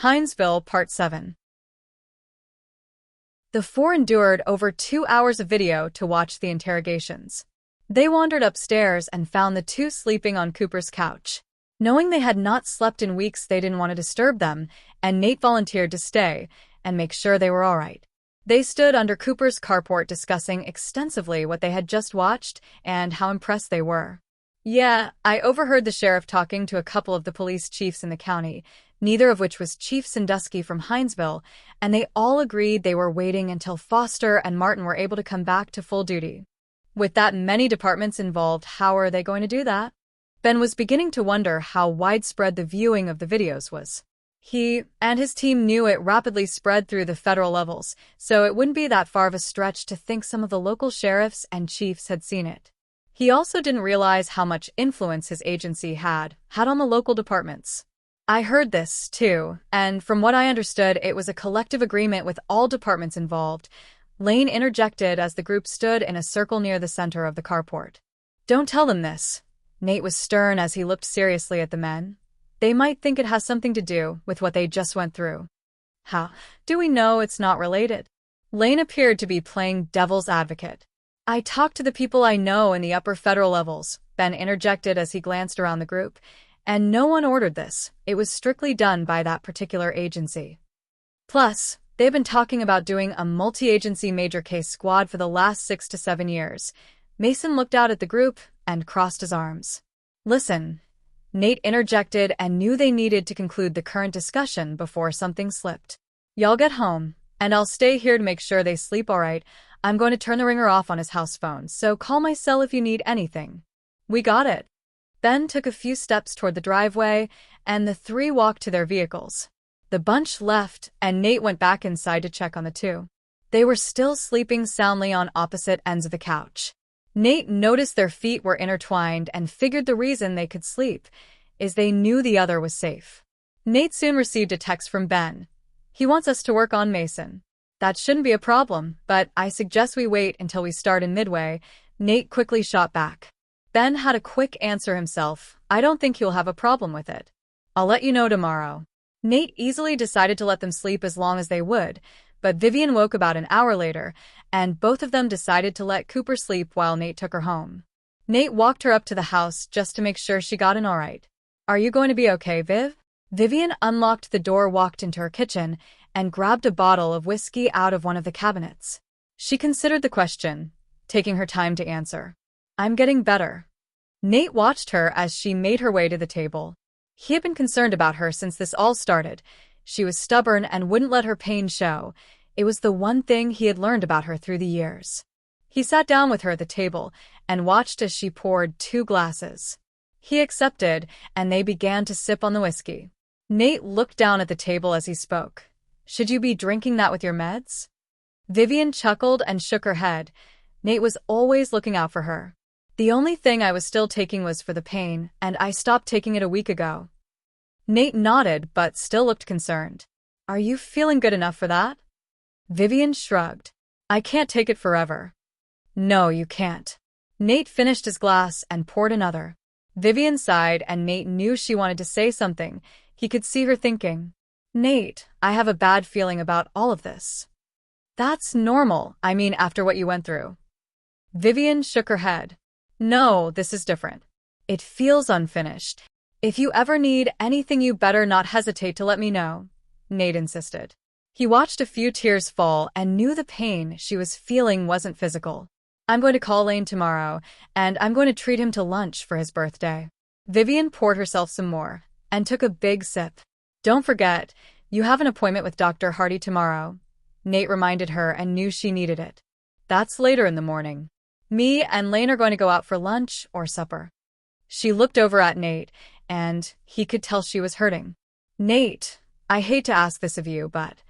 Hinesville, Part 7. The four endured over 2 hours of video to watch the interrogations. They wandered upstairs and found the two sleeping on Cooper's couch. Knowing they had not slept in weeks, they didn't want to disturb them, and Nate volunteered to stay and make sure they were all right. They stood under Cooper's carport discussing extensively what they had just watched and how impressed they were. "Yeah, I overheard the sheriff talking to a couple of the police chiefs in the county, neither of which was Chief Sandusky from Hinesville, and they all agreed they were waiting until Foster and Martin were able to come back to full duty. With that many departments involved, how are they going to do that?" Ben was beginning to wonder how widespread the viewing of the videos was. He and his team knew it rapidly spread through the federal levels, so it wouldn't be that far of a stretch to think some of the local sheriffs and chiefs had seen it. He also didn't realize how much influence his agency had on the local departments. "I heard this, too, and from what I understood, it was a collective agreement with all departments involved," Lane interjected as the group stood in a circle near the center of the carport. "Don't tell them this." Nate was stern as he looked seriously at the men. "They might think it has something to do with what they just went through." "How do we know it's not related?" Lane appeared to be playing devil's advocate. "I talked to the people I know in the upper federal levels," Ben interjected as he glanced around the group, "and no one ordered this. It was strictly done by that particular agency. Plus, they've been talking about doing a multi-agency major case squad for the last 6 to 7 years. Mason looked out at the group and crossed his arms. "Listen," Nate interjected and knew they needed to conclude the current discussion before something slipped. "Y'all get home, and I'll stay here to make sure they sleep all right. I'm going to turn the ringer off on his house phone, so call my cell if you need anything." "We got it." Ben took a few steps toward the driveway, and the three walked to their vehicles. The bunch left, and Nate went back inside to check on the two. They were still sleeping soundly on opposite ends of the couch. Nate noticed their feet were intertwined and figured the reason they could sleep is they knew the other was safe. Nate soon received a text from Ben. "He wants us to work on Mason." "That shouldn't be a problem, but I suggest we wait until we start in Midway," Nate quickly shot back. Ben had a quick answer himself. "I don't think he'll have a problem with it. I'll let you know tomorrow." Nate easily decided to let them sleep as long as they would, but Vivian woke about an hour later, and both of them decided to let Cooper sleep while Nate took her home. Nate walked her up to the house just to make sure she got in all right. "Are you going to be okay, Viv?" Vivian unlocked the door, walked into her kitchen, and grabbed a bottle of whiskey out of one of the cabinets. She considered the question, taking her time to answer. "I'm getting better." Nate watched her as she made her way to the table. He had been concerned about her since this all started. She was stubborn and wouldn't let her pain show. It was the one thing he had learned about her through the years. He sat down with her at the table and watched as she poured 2 glasses. He accepted, and they began to sip on the whiskey. Nate looked down at the table as he spoke. "Should you be drinking that with your meds?" Vivian chuckled and shook her head. Nate was always looking out for her. "The only thing I was still taking was for the pain, and I stopped taking it a week ago." Nate nodded but still looked concerned. "Are you feeling good enough for that?" Vivian shrugged. "I can't take it forever." "No, you can't." Nate finished his glass and poured another. Vivian sighed, and Nate knew she wanted to say something. He could see her thinking. "Nate, I have a bad feeling about all of this." "That's normal, I mean after what you went through." Vivian shook her head. "No, this is different. It feels unfinished. If you ever need anything, you better not hesitate to let me know," Nate insisted. He watched a few tears fall and knew the pain she was feeling wasn't physical. "I'm going to call Lane tomorrow, and I'm going to treat him to lunch for his birthday." Vivian poured herself some more and took a big sip. "Don't forget, you have an appointment with Dr. Hardy tomorrow," Nate reminded her and knew she needed it. "That's later in the morning. Me and Lane are going to go out for lunch or supper." She looked over at Nate, and he could tell she was hurting. "Nate, I hate to ask this of you, but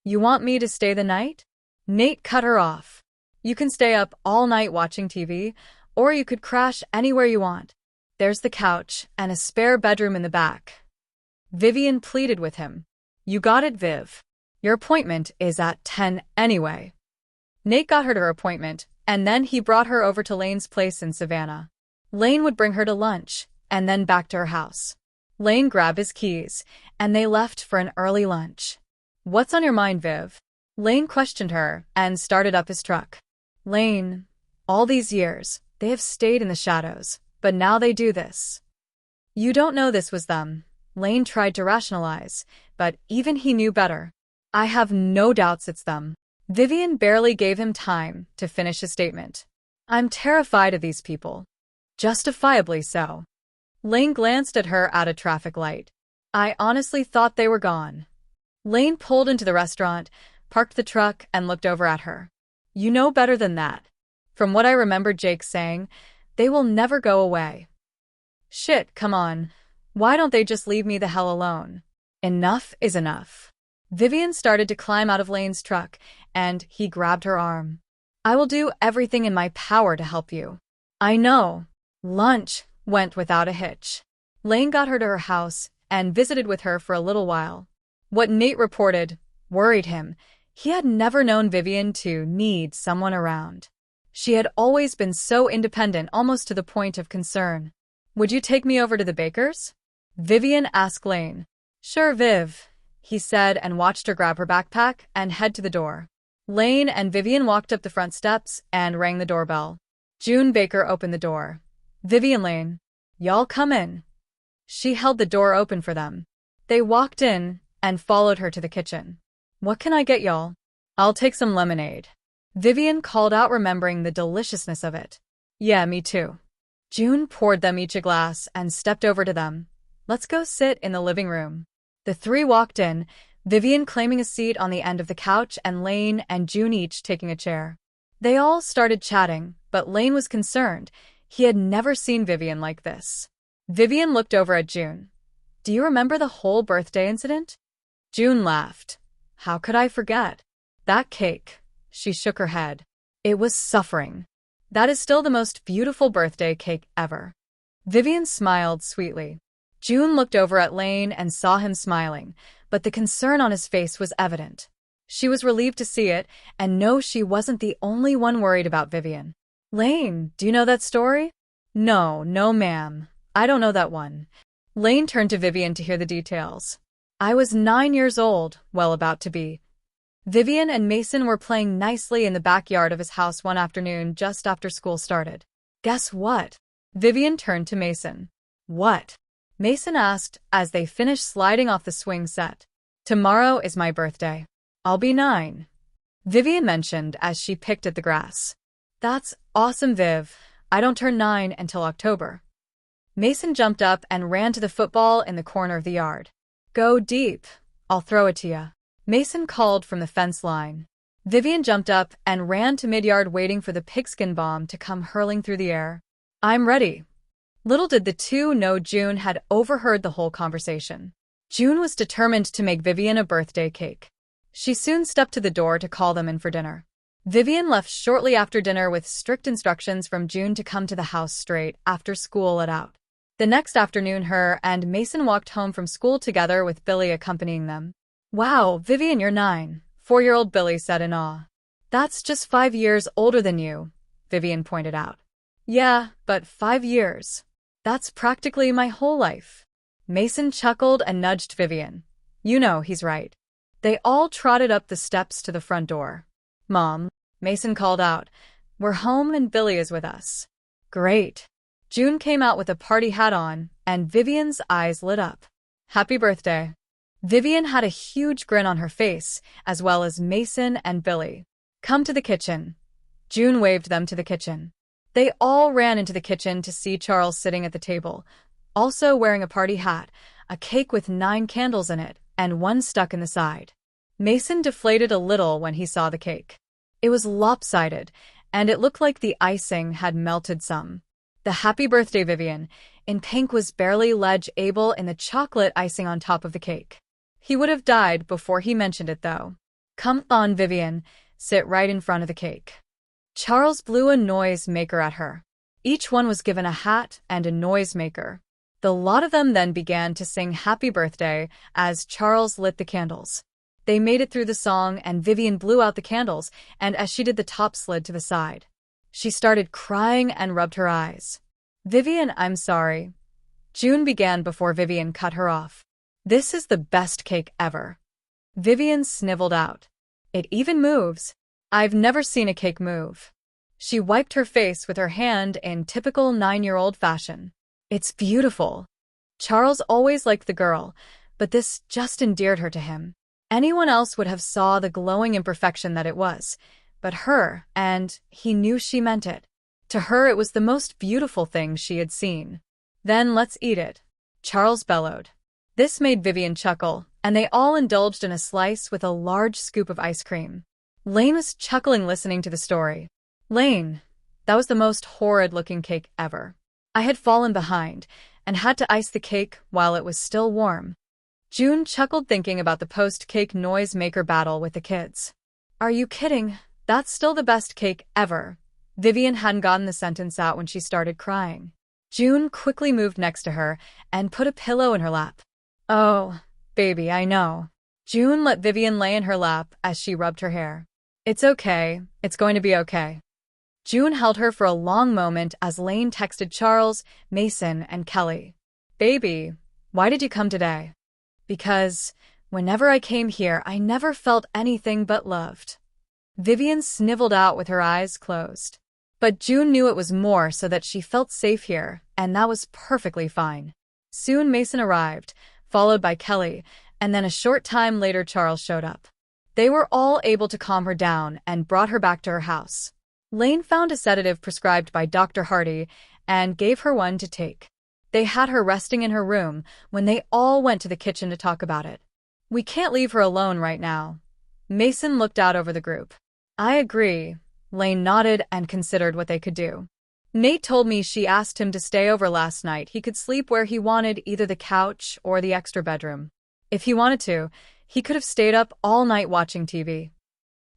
you want me to stay the night?" Nate cut her off. "You can stay up all night watching TV, or you could crash anywhere you want. There's the couch and a spare bedroom in the back." Vivian pleaded with him. "You got it, Viv. Your appointment is at 10 anyway." Nate got her to her appointment, and then he brought her over to Lane's place in Savannah. Lane would bring her to lunch, and then back to her house. Lane grabbed his keys, and they left for an early lunch. "What's on your mind, Viv?" Lane questioned her and started up his truck. "Lane, all these years, they have stayed in the shadows, but now they do this." "You don't know this was them." Lane tried to rationalize, but even he knew better. "I have no doubts it's them." Vivian barely gave him time to finish his statement. "I'm terrified of these people." "Justifiably so." Lane glanced at her at a traffic light. "I honestly thought they were gone." Lane pulled into the restaurant, parked the truck, and looked over at her. "You know better than that. From what I remember Jake saying, they will never go away." "Shit, come on. Why don't they just leave me the hell alone?" "Enough is enough." Vivian started to climb out of Lane's truck, and he grabbed her arm. "I will do everything in my power to help you." "I know." Lunch went without a hitch. Lane got her to her house and visited with her for a little while. What Nate reported worried him. He had never known Vivian to need someone around. She had always been so independent, almost to the point of concern. "Would you take me over to the baker's?" Vivian asked Lane. "Sure, Viv," he said, and watched her grab her backpack and head to the door. Lane and Vivian walked up the front steps and rang the doorbell. June Baker opened the door. "Vivian, Lane, y'all come in." She held the door open for them. They walked in and followed her to the kitchen. "What can I get y'all?" "I'll take some lemonade," Vivian called out, remembering the deliciousness of it. "Yeah, me too." June poured them each a glass and stepped over to them. "Let's go sit in the living room." The three walked in, Vivian claiming a seat on the end of the couch and Lane and June each taking a chair. They all started chatting, but Lane was concerned. He had never seen Vivian like this. Vivian looked over at June. "Do you remember the whole birthday incident?" June laughed. "How could I forget? That cake." She shook her head. "It was suffering. That is still the most beautiful birthday cake ever." Vivian smiled sweetly. June looked over at Lane and saw him smiling, but the concern on his face was evident. She was relieved to see it and know she wasn't the only one worried about Vivian. "Lane, do you know that story?" No, ma'am. I don't know that one." Lane turned to Vivian to hear the details. "I was 9 years old, well, about to be." Vivian and Mason were playing nicely in the backyard of his house one afternoon just after school started. "Guess what?" Vivian turned to Mason. "What?" Mason asked as they finished sliding off the swing set. "Tomorrow is my birthday. I'll be 9. Vivian mentioned as she picked at the grass. "That's awesome, Viv. I don't turn 9 until October." Mason jumped up and ran to the football in the corner of the yard. "Go deep. I'll throw it to ya," Mason called from the fence line. Vivian jumped up and ran to mid-yard, waiting for the pigskin bomb to come hurling through the air. "I'm ready." Little did the two know June had overheard the whole conversation. June was determined to make Vivian a birthday cake. She soon stepped to the door to call them in for dinner. Vivian left shortly after dinner with strict instructions from June to come to the house straight after school let out. The next afternoon, her and Mason walked home from school together, with Billy accompanying them. "Wow, Vivian, you're 9, 4-year-old Billy said in awe. "That's just 5 years older than you," Vivian pointed out. "Yeah, but 5 years. That's practically my whole life." Mason chuckled and nudged Vivian. "You know, he's right." They all trotted up the steps to the front door. "Mom," Mason called out, "we're home and Billy is with us." "Great." June came out with a party hat on, and Vivian's eyes lit up. "Happy birthday." Vivian had a huge grin on her face, as well as Mason and Billy. "Come to the kitchen." June waved them to the kitchen. They all ran into the kitchen to see Charles sitting at the table, also wearing a party hat, a cake with 9 candles in it, and one stuck in the side. Mason deflated a little when he saw the cake. It was lopsided, and it looked like the icing had melted some. The "Happy Birthday, Vivian" in pink was barely legible in the chocolate icing on top of the cake. He would have died before he mentioned it, though. "Come on, Vivian, sit right in front of the cake." Charles blew a noisemaker at her. Each one was given a hat and a noisemaker. The lot of them then began to sing "Happy Birthday" as Charles lit the candles. They made it through the song, and Vivian blew out the candles, and as she did, the top slid to the side. She started crying and rubbed her eyes. "Vivian, I'm sorry." June began before Vivian cut her off. "This is the best cake ever." Vivian sniveled out. "It even moves. I've never seen a cake move." She wiped her face with her hand in typical 9-year-old fashion. "It's beautiful." Charles always liked the girl, but this just endeared her to him. Anyone else would have saw the glowing imperfection that it was, but her, and he knew she meant it. To her it was the most beautiful thing she had seen. "Then let's eat it," Charles bellowed. This made Vivian chuckle, and they all indulged in a slice with a large scoop of ice cream. Lane was chuckling listening to the story. "Lane, that was the most horrid-looking cake ever. I had fallen behind and had to ice the cake while it was still warm." June chuckled thinking about the post-cake noise-maker battle with the kids. "Are you kidding? That's still the best cake ever." Vivian hadn't gotten the sentence out when she started crying. June quickly moved next to her and put a pillow in her lap. "Oh, baby, I know." June let Vivian lay in her lap as she rubbed her hair. "It's okay. It's going to be okay." June held her for a long moment as Lane texted Charles, Mason, and Kelly. "Baby, why did you come today?" "Because whenever I came here, I never felt anything but loved." Vivian sniveled out with her eyes closed. But June knew it was more so that she felt safe here, and that was perfectly fine. Soon Mason arrived, followed by Kelly, and then a short time later Charles showed up. They were all able to calm her down and brought her back to her house. Lane found a sedative prescribed by Dr. Hardy and gave her one to take. They had her resting in her room when they all went to the kitchen to talk about it. "We can't leave her alone right now." Mason looked out over the group. "I agree." Lane nodded and considered what they could do. "Nate told me she asked him to stay over last night. He could sleep where he wanted, either the couch or the extra bedroom. If he wanted to, he could have stayed up all night watching TV.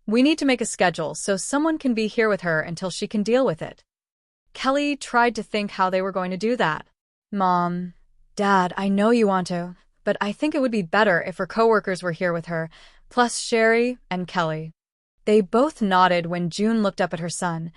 We need to make a schedule so someone can be here with her until she can deal with it." Kelly tried to think how they were going to do that. "Mom, Dad, I know you want to, but I think it would be better if her coworkers were here with her, plus Sherry and Kelly." They both nodded when June looked up at her son.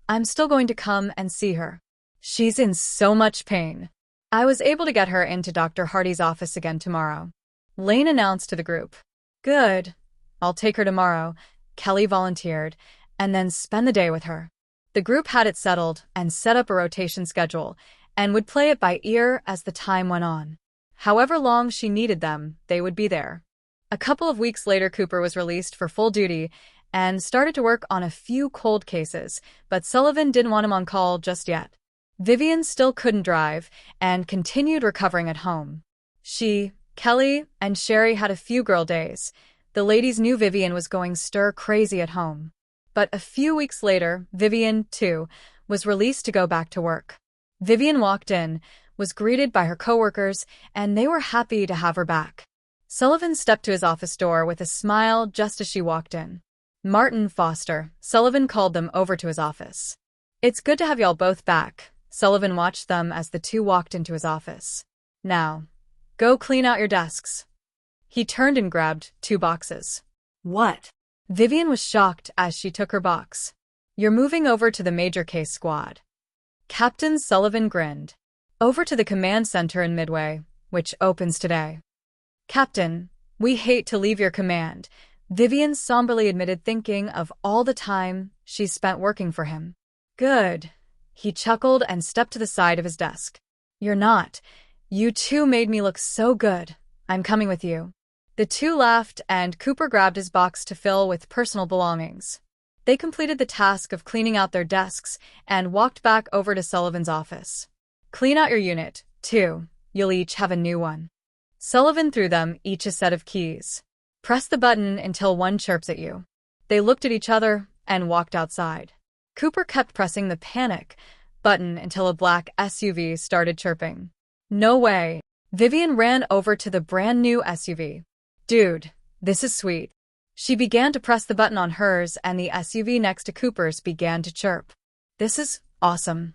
"I'm still going to come and see her. She's in so much pain. I was able to get her into Dr. Hardy's office again tomorrow." Lane announced to the group. "Good. I'll take her tomorrow," Kelly volunteered, "and then spend the day with her." The group had it settled and set up a rotation schedule and would play it by ear as the time went on. However long she needed them, they would be there. A couple of weeks later, Cooper was released for full duty and started to work on a few cold cases, but Sullivan didn't want him on call just yet. Vivian still couldn't drive and continued recovering at home. She, Kelly, and Sherry had a few girl days. The ladies knew Vivian was going stir-crazy at home. But a few weeks later, Vivian, too, was released to go back to work. Vivian walked in, was greeted by her coworkers, and they were happy to have her back. Sullivan stepped to his office door with a smile just as she walked in. "Martin, Foster," Sullivan called them over to his office. "It's good to have y'all both back." Sullivan watched them as the two walked into his office. "Now, go clean out your desks." He turned and grabbed 2 boxes. "What?" Vivian was shocked as she took her box. "You're moving over to the major case squad." Captain Sullivan grinned. "Over to the command center in Midway, which opens today." "Captain, we hate to leave your command," Vivian somberly admitted, thinking of all the time she spent working for him. "Good." He chuckled and stepped to the side of his desk. "You're not. You two made me look so good. I'm coming with you." The two laughed, and Cooper grabbed his box to fill with personal belongings. They completed the task of cleaning out their desks and walked back over to Sullivan's office. "Clean out your unit, too. You'll each have a new one." Sullivan threw them each a set of keys. "Press the button until one chirps at you." They looked at each other and walked outside. Cooper kept pressing the panic button until a black SUV started chirping. "No way." Vivian ran over to the brand new SUV. "Dude, this is sweet." She began to press the button on hers, and the SUV next to Cooper's began to chirp. "This is awesome."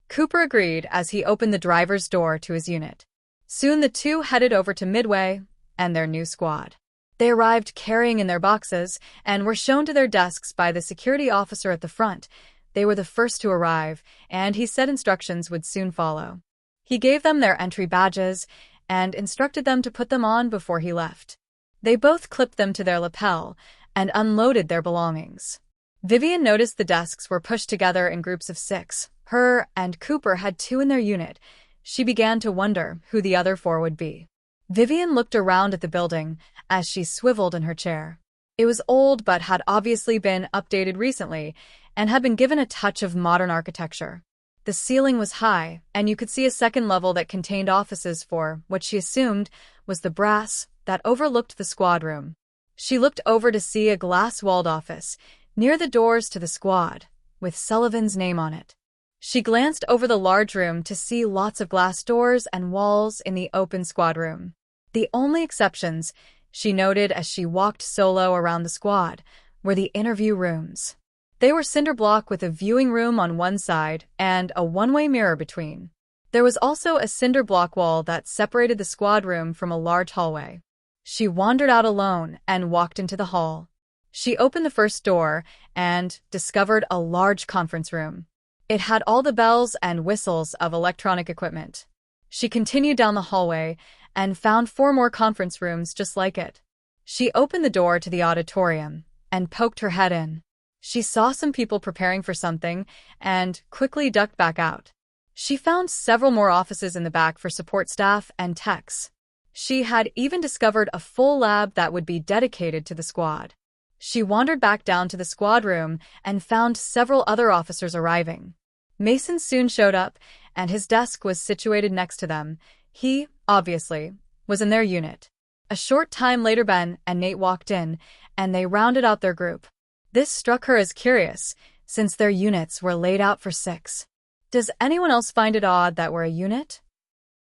Cooper agreed as he opened the driver's door to his unit. Soon the two headed over to Midway and their new squad. They arrived carrying in their boxes and were shown to their desks by the security officer at the front. They were the first to arrive, and he said instructions would soon follow. He gave them their entry badges and instructed them to put them on before he left. They both clipped them to their lapel and unloaded their belongings. Vivian noticed the desks were pushed together in groups of 6. Her and Cooper had 2 in their unit. She began to wonder who the other 4 would be. Vivian looked around at the building as she swiveled in her chair. It was old but had obviously been updated recently and had been given a touch of modern architecture. The ceiling was high, and you could see a second level that contained offices for what she assumed was the brass that overlooked the squad room. She looked over to see a glass-walled office near the doors to the squad, with Sullivan's name on it. She glanced over the large room to see lots of glass doors and walls in the open squad room. The only exceptions, she noted as she walked solo around the squad, were the interview rooms. They were cinder block with a viewing room on one side and a one-way mirror between. There was also a cinder block wall that separated the squad room from a large hallway. She wandered out alone and walked into the hall. She opened the first door and discovered a large conference room. It had all the bells and whistles of electronic equipment. She continued down the hallway and found 4 more conference rooms just like it. She opened the door to the auditorium and poked her head in. She saw some people preparing for something and quickly ducked back out. She found several more offices in the back for support staff and techs. She had even discovered a full lab that would be dedicated to the squad. She wandered back down to the squad room and found several other officers arriving. Mason soon showed up, and his desk was situated next to them. He, obviously, was in their unit. A short time later, Ben and Nate walked in, and they rounded out their group. This struck her as curious, since their units were laid out for 6. Does anyone else find it odd that we're a unit?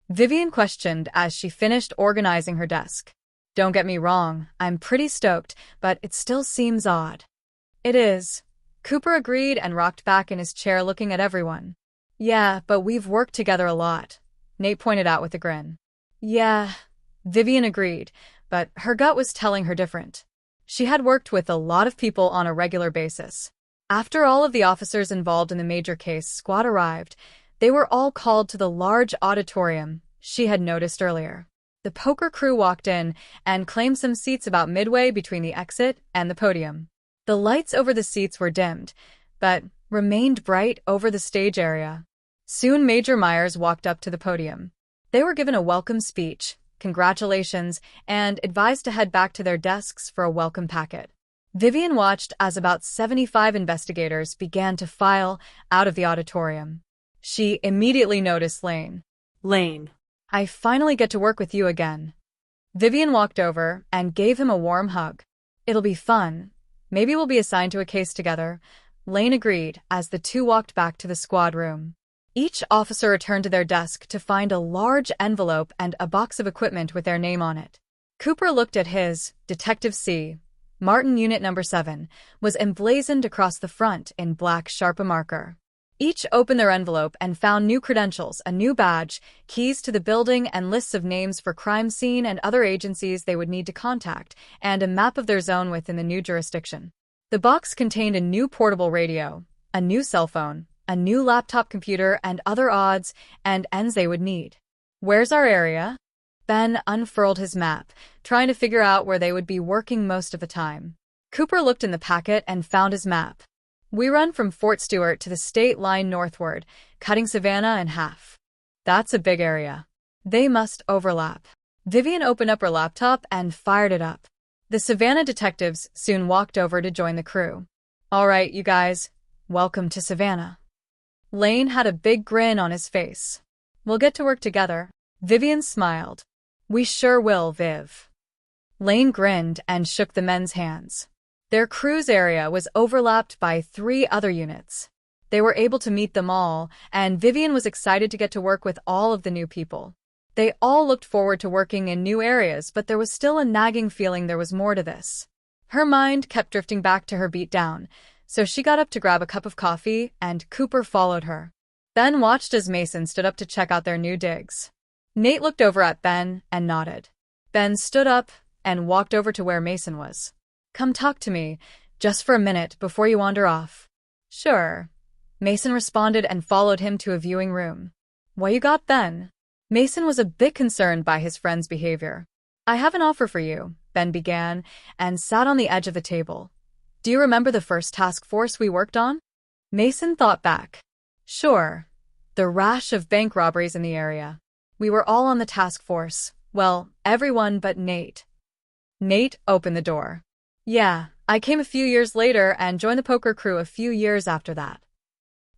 Vivian questioned as she finished organizing her desk. Don't get me wrong, I'm pretty stoked, but it still seems odd. It is. Cooper agreed and rocked back in his chair looking at everyone. Yeah, but we've worked together a lot, Nate pointed out with a grin. Yeah, Vivian agreed, but her gut was telling her different. She had worked with a lot of people on a regular basis. After all of the officers involved in the major case squad arrived, they were all called to the large auditorium she had noticed earlier. The poker crew walked in and claimed some seats about midway between the exit and the podium. The lights over the seats were dimmed, but remained bright over the stage area. Soon Major Myers walked up to the podium. They were given a welcome speech, congratulations, and advised to head back to their desks for a welcome packet. Vivian watched as about 75 investigators began to file out of the auditorium. She immediately noticed Lane. Lane. I finally get to work with you again. Vivian walked over and gave him a warm hug. It'll be fun. Maybe we'll be assigned to a case together. Lane agreed as the 2 walked back to the squad room. Each officer returned to their desk to find a large envelope and a box of equipment with their name on it. Cooper looked at his. Detective C. Martin Unit Number 7 was emblazoned across the front in black Sharpie marker. Each opened their envelope and found new credentials, a new badge, keys to the building, and lists of names for crime scene and other agencies they would need to contact, and a map of their zone within the new jurisdiction. The box contained a new portable radio, a new cell phone, a new laptop computer, and other odds and ends they would need. Where's our area? Ben unfurled his map, trying to figure out where they would be working most of the time. Cooper looked in the packet and found his map. We run from Fort Stewart to the state line northward, cutting Savannah in half. That's a big area. They must overlap. Vivian opened up her laptop and fired it up. The Savannah detectives soon walked over to join the crew. All right, you guys, welcome to Savannah. Lane had a big grin on his face. We'll get to work together. Vivian smiled. We sure will, Viv. Lane grinned and shook the men's hands. Their cruise area was overlapped by 3 other units. They were able to meet them all, and Vivian was excited to get to work with all of the new people. They all looked forward to working in new areas, but there was still a nagging feeling there was more to this. Her mind kept drifting back to her beatdown, so she got up to grab a cup of coffee, and Cooper followed her. Ben watched as Mason stood up to check out their new digs. Nate looked over at Ben and nodded. Ben stood up and walked over to where Mason was. Come talk to me, just for a minute before you wander off. Sure. Mason responded and followed him to a viewing room. What you got, Ben? Mason was a bit concerned by his friend's behavior. I have an offer for you, Ben began, and sat on the edge of the table. Do you remember the first task force we worked on? Mason thought back. Sure. The rash of bank robberies in the area. We were all on the task force. Well, everyone but Nate. Nate opened the door. Yeah, I came a few years later and joined the poker crew a few years after that.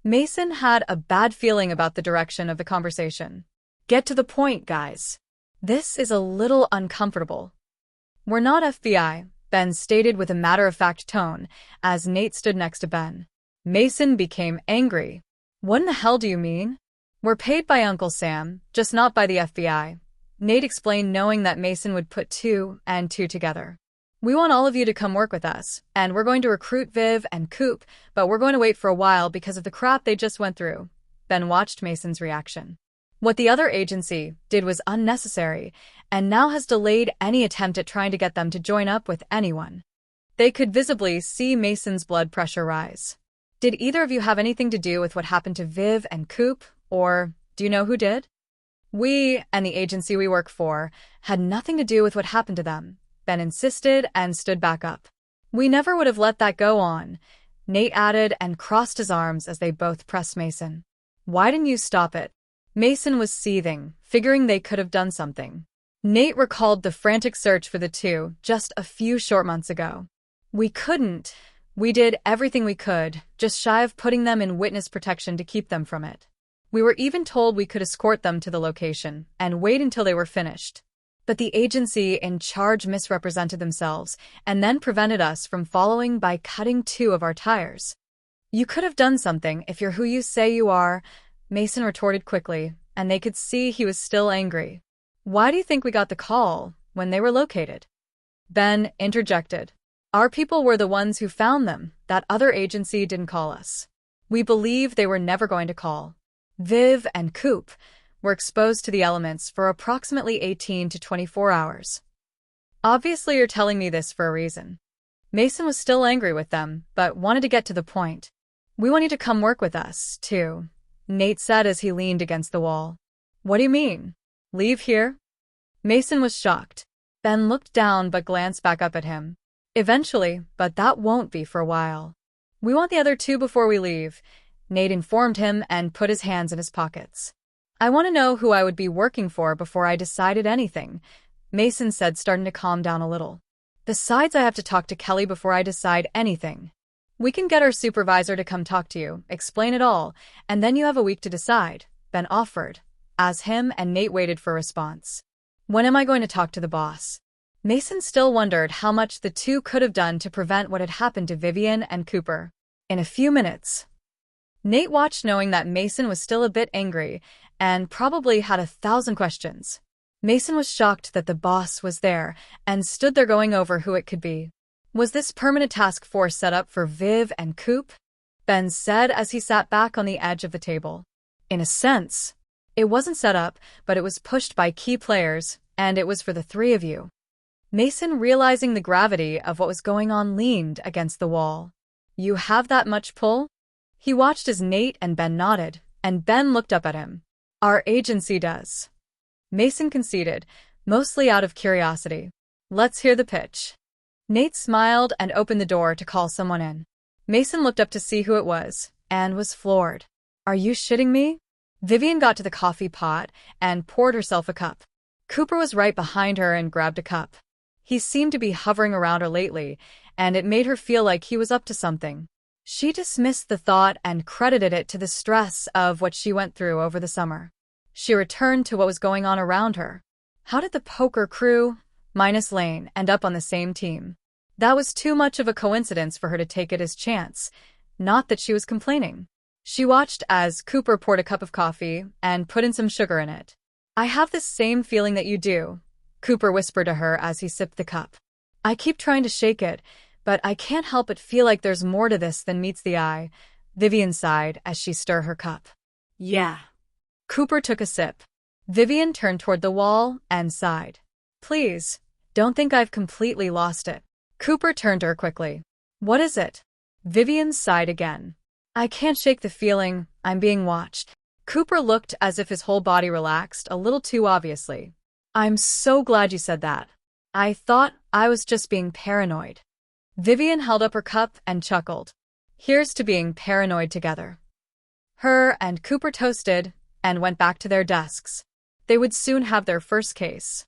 Mason had a bad feeling about the direction of the conversation. Get to the point, guys. This is a little uncomfortable. We're not FBI, Ben stated with a matter-of-fact tone, as Nate stood next to Ben. Mason became angry. What in the hell do you mean? We're paid by Uncle Sam, just not by the FBI. Nate explained, knowing that Mason would put two and two together. We want all of you to come work with us, and we're going to recruit Viv and Coop, but we're going to wait for a while because of the crap they just went through. Ben watched Mason's reaction. What the other agency did was unnecessary, and now has delayed any attempt at trying to get them to join up with anyone. They could visibly see Mason's blood pressure rise. Did either of you have anything to do with what happened to Viv and Coop, or do you know who did? We, and the agency we work for, had nothing to do with what happened to them, Ben insisted and stood back up. We never would have let that go on, Nate added and crossed his arms as they both pressed Mason. Why didn't you stop it? Mason was seething, figuring they could have done something. Nate recalled the frantic search for the two just a few short months ago. We couldn't. We did everything we could, just shy of putting them in witness protection to keep them from it. We were even told we could escort them to the location and wait until they were finished. But the agency in charge misrepresented themselves and then prevented us from following by cutting two of our tires. You could have done something if you're who you say you are, Mason retorted quickly, and they could see he was still angry. Why do you think we got the call when they were located? Ben interjected. Our people were the ones who found them. That other agency didn't call us. We believe they were never going to call. Viv and Coop were exposed to the elements for approximately 18 to 24 hours. Obviously, you're telling me this for a reason. Mason was still angry with them, but wanted to get to the point. We want you to come work with us, too, Nate said as he leaned against the wall. What do you mean? Leave here? Mason was shocked. Ben looked down but glanced back up at him. Eventually, but that won't be for a while. We want the other two before we leave, Nate informed him and put his hands in his pockets. I want to know who I would be working for before I decided anything, Mason said, starting to calm down a little. Besides, I have to talk to Kelly before I decide anything. We can get our supervisor to come talk to you, explain it all, and then you have a week to decide, Ben offered, as him and Nate waited for a response. When am I going to talk to the boss? Mason still wondered how much the two could have done to prevent what had happened to Vivian and Cooper. In a few minutes. Nate watched, knowing that Mason was still a bit angry and probably had 1,000 questions. Mason was shocked that the boss was there and stood there going over who it could be. Was this permanent task force set up for Viv and Coop? Ben said as he sat back on the edge of the table. In a sense. It wasn't set up, but it was pushed by key players, and it was for the three of you. Mason, realizing the gravity of what was going on, leaned against the wall. You have that much pull? He watched as Nate and Ben nodded, and Ben looked up at him. Our agency does. Mason conceded, mostly out of curiosity. Let's hear the pitch. Nate smiled and opened the door to call someone in. Mason looked up to see who it was, and was floored. Are you shitting me? Vivian got to the coffee pot and poured herself a cup. Cooper was right behind her and grabbed a cup. He seemed to be hovering around her lately, and it made her feel like he was up to something. She dismissed the thought and credited it to the stress of what she went through over the summer. She returned to what was going on around her. How did the poker crew, minus Lane, end up on the same team? That was too much of a coincidence for her to take it as chance. Not that she was complaining. She watched as Cooper poured a cup of coffee and put in some sugar in it. I have the same feeling that you do, Cooper whispered to her as he sipped the cup. I keep trying to shake it, but I can't help but feel like there's more to this than meets the eye, Vivian sighed as she stirred her cup. Yeah. Cooper took a sip. Vivian turned toward the wall and sighed. Please, don't think I've completely lost it. Cooper turned to her quickly. What is it? Vivian sighed again. I can't shake the feeling I'm being watched. Cooper looked as if his whole body relaxed a little too obviously. I'm so glad you said that. I thought I was just being paranoid. Vivian held up her cup and chuckled. Here's to being paranoid together. Her and Cooper toasted and went back to their desks. They would soon have their first case.